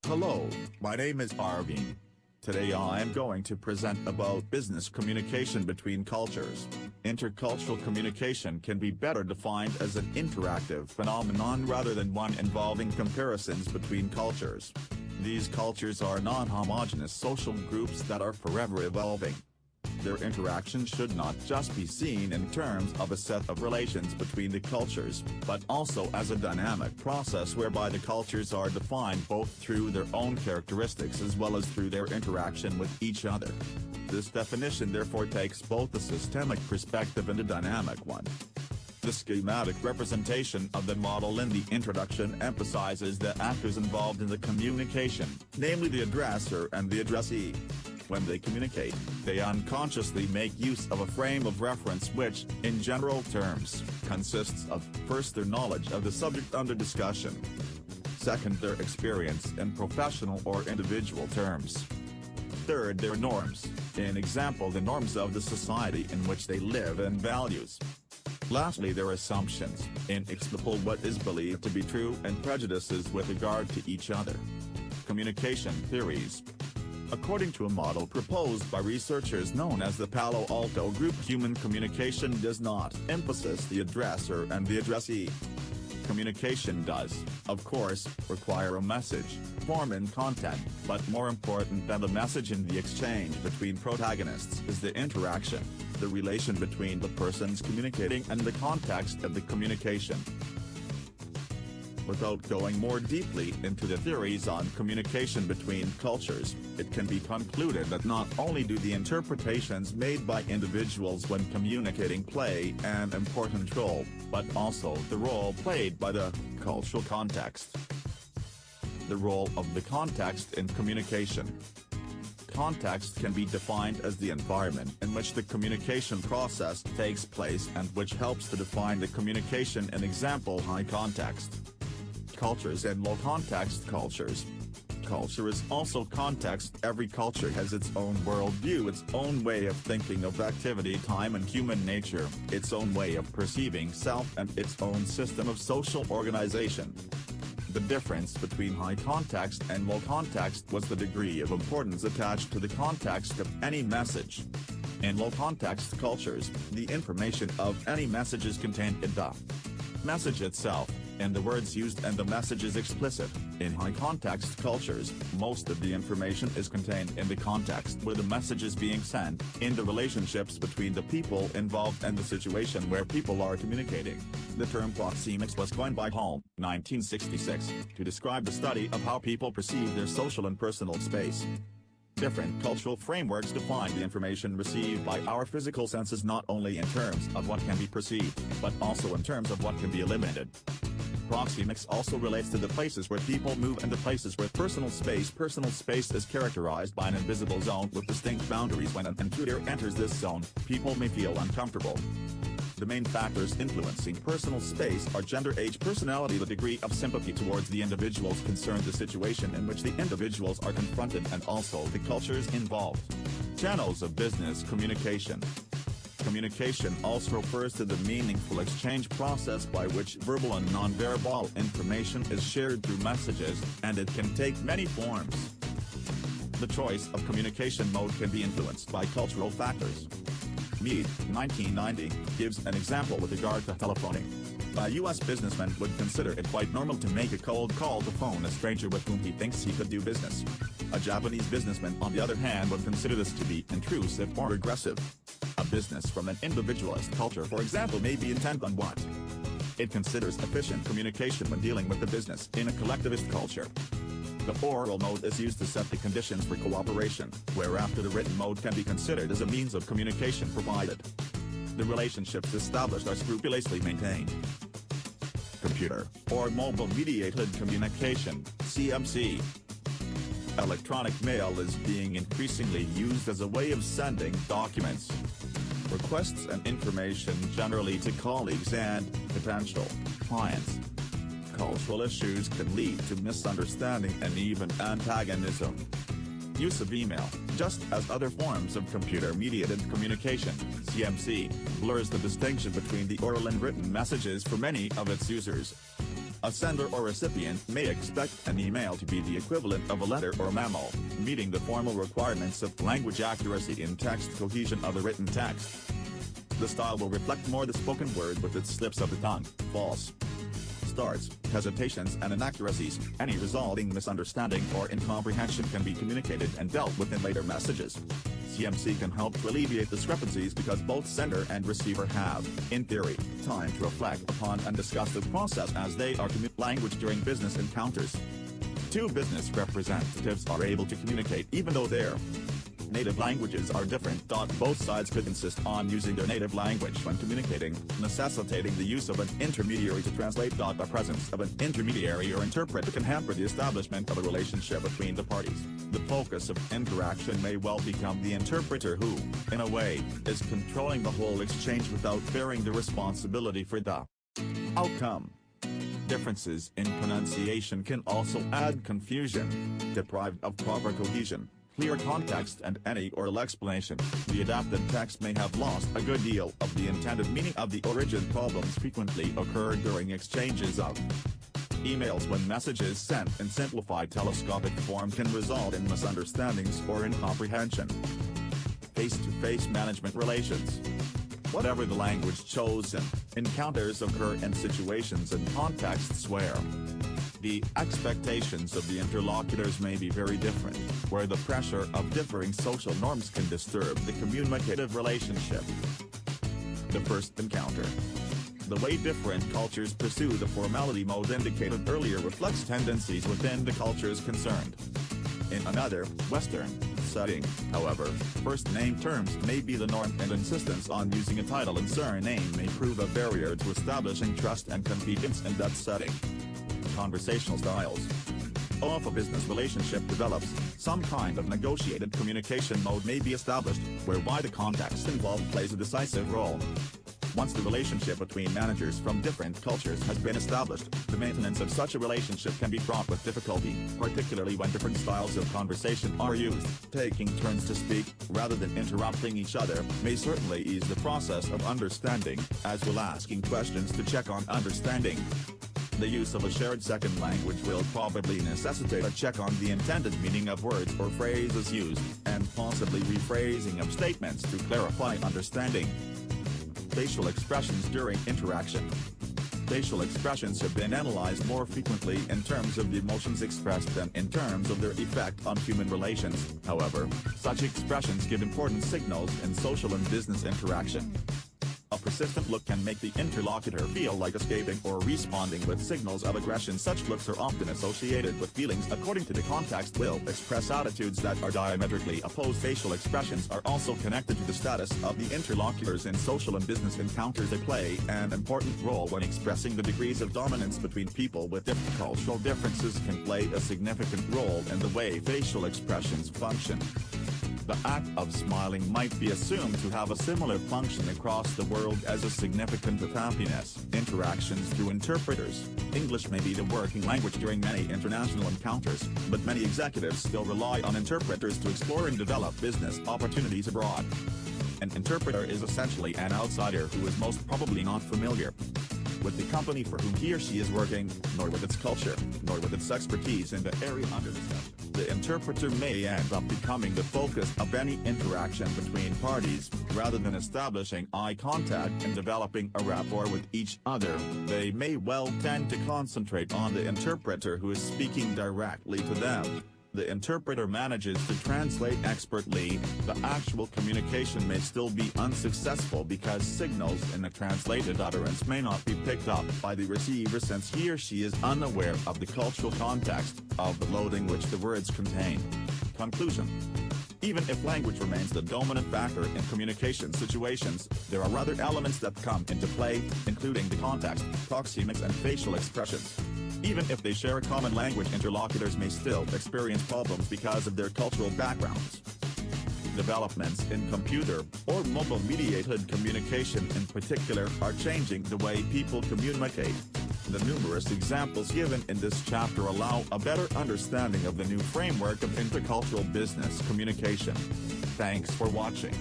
Hello, my name is Arvin. Today I am going to present about business communication between cultures. Intercultural communication can be better defined as an interactive phenomenon rather than one involving comparisons between cultures. These cultures are non-homogeneous social groups that are forever evolving. Their interaction should not just be seen in terms of a set of relations between the cultures, but also as a dynamic process whereby the cultures are defined both through their own characteristics as well as through their interaction with each other. This definition therefore takes both a systemic perspective and a dynamic one. The schematic representation of the model in the introduction emphasizes the actors involved in the communication, namely the addresser and the addressee. When they communicate, they unconsciously make use of a frame of reference which, in general terms, consists of, first their knowledge of the subject under discussion. Second, their experience in professional or individual terms. Third, their norms, in example the norms of the society in which they live and values. Lastly, their assumptions, in example what is believed to be true and prejudices with regard to each other. Communication theories. According to a model proposed by researchers known as the Palo Alto Group, human communication does not emphasize the addresser and the addressee. Communication does, of course, require a message, form and content, but more important than the message in the exchange between protagonists is the interaction, the relation between the persons communicating and the context of the communication. Without going more deeply into the theories on communication between cultures, it can be concluded that not only do the interpretations made by individuals when communicating play an important role, but also the role played by the cultural context. The role of the context in communication. Context can be defined as the environment in which the communication process takes place and which helps to define the communication in example high context. Cultures and low context cultures. Culture is also context. Every culture has its own worldview, its own way of thinking of activity, time and human nature, its own way of perceiving self and its own system of social organization. The difference between high context and low context was the degree of importance attached to the context of any message. In low context cultures, the information of any message is contained in the message itself, and the words used and the message is explicit. In high context cultures, most of the information is contained in the context where the message is being sent, in the relationships between the people involved and the situation where people are communicating. The term proxemics was coined by Hall, 1966, to describe the study of how people perceive their social and personal space. Different cultural frameworks define the information received by our physical senses not only in terms of what can be perceived, but also in terms of what can be eliminated. Proxemics also relates to the places where people move and the places where personal space is characterized by an invisible zone with distinct boundaries. When an intruder enters this zone, people may feel uncomfortable. The main factors influencing personal space are gender, age, personality, the degree of sympathy towards the individuals concerned, the situation in which the individuals are confronted, and also the cultures involved. Channels of business communication. Communication also refers to the meaningful exchange process by which verbal and non-verbal information is shared through messages, and it can take many forms. The choice of communication mode can be influenced by cultural factors. Mead, 1990, gives an example with regard to telephoning. A U.S. businessman would consider it quite normal to make a cold call to phone a stranger with whom he thinks he could do business. A Japanese businessman, on the other hand, would consider this to be intrusive or aggressive. A business from an individualist culture, for example, may be intent on what it considers efficient communication when dealing with the business. In a collectivist culture, the oral mode is used to set the conditions for cooperation, whereafter the written mode can be considered as a means of communication provided the relationships established are scrupulously maintained. Computer, or mobile mediated communication, CMC. Electronic mail is being increasingly used as a way of sending documents, requests and information generally to colleagues and potential clients. Cultural issues can lead to misunderstanding and even antagonism. Use of email, just as other forms of computer-mediated communication, CMC, blurs the distinction between the oral and written messages for many of its users. A sender or recipient may expect an email to be the equivalent of a letter or memo, meeting the formal requirements of language accuracy in text cohesion of the written text. The style will reflect more the spoken word with its slips of the tongue, false starts, hesitations and inaccuracies. Any resulting misunderstanding or incomprehension can be communicated and dealt with in later messages. CMC can help to alleviate discrepancies because both sender and receiver have, in theory, time to reflect upon and discuss the process as they are language during business encounters. Two business representatives are able to communicate even though their native languages are different. Both sides could insist on using their native language when communicating, necessitating the use of an intermediary to translate. The presence of an intermediary or interpreter can hamper the establishment of a relationship between the parties. The focus of interaction may well become the interpreter who, in a way, is controlling the whole exchange without bearing the responsibility for the outcome. Differences in pronunciation can also add confusion. Deprived of proper cohesion, clear context and any or all explanation, the adapted text may have lost a good deal of the intended meaning of the origin. Problems frequently occur during exchanges of emails when messages sent in simplified telescopic form can result in misunderstandings or incomprehension. Face-to-face management relations. Whatever the language chosen, encounters occur in situations and contexts where the expectations of the interlocutors may be very different, where the pressure of differing social norms can disturb the communicative relationship. The first encounter. The way different cultures pursue the formality mode indicated earlier reflects tendencies within the cultures concerned. In another, Western, setting, however, first-name terms may be the norm and insistence on using a title and surname may prove a barrier to establishing trust and confidence in that setting. Conversational styles. If a business relationship develops, some kind of negotiated communication mode may be established, whereby the context involved plays a decisive role. Once the relationship between managers from different cultures has been established, the maintenance of such a relationship can be fraught with difficulty, particularly when different styles of conversation are used. Taking turns to speak, rather than interrupting each other, may certainly ease the process of understanding, as will asking questions to check on understanding. The use of a shared second language will probably necessitate a check on the intended meaning of words or phrases used, and possibly rephrasing of statements to clarify understanding. Facial expressions during interaction. Facial expressions have been analyzed more frequently in terms of the emotions expressed than in terms of their effect on human relations. However, such expressions give important signals in social and business interaction. A persistent look can make the interlocutor feel like escaping or responding with signals of aggression. Such looks are often associated with feelings according to the context will express attitudes that are diametrically opposed. Facial expressions are also connected to the status of the interlocutors in social and business encounters. They play an important role when expressing the degrees of dominance between people with different cultural differences can play a significant role in the way facial expressions function. The act of smiling might be assumed to have a similar function across the world as a significant of happiness. Interactions through interpreters. English may be the working language during many international encounters, but many executives still rely on interpreters to explore and develop business opportunities abroad. An interpreter is essentially an outsider who is most probably not familiar with the company for whom he or she is working, nor with its culture, nor with its expertise in the area under discussion. The interpreter may end up becoming the focus of any interaction between parties, rather than establishing eye contact and developing a rapport with each other. They may well tend to concentrate on the interpreter who is speaking directly to them. The interpreter manages to translate expertly. The actual communication may still be unsuccessful because signals in the translated utterance may not be picked up by the receiver since he or she is unaware of the cultural context of the loading which the words contain. Conclusion. Even if language remains the dominant factor in communication situations, there are other elements that come into play, including the context, proxemics and facial expressions. Even if they share a common language, interlocutors may still experience problems because of their cultural backgrounds. Developments in computer or mobile-mediated communication in particular are changing the way people communicate. The numerous examples given in this chapter allow a better understanding of the new framework of intercultural business communication. Thanks for watching.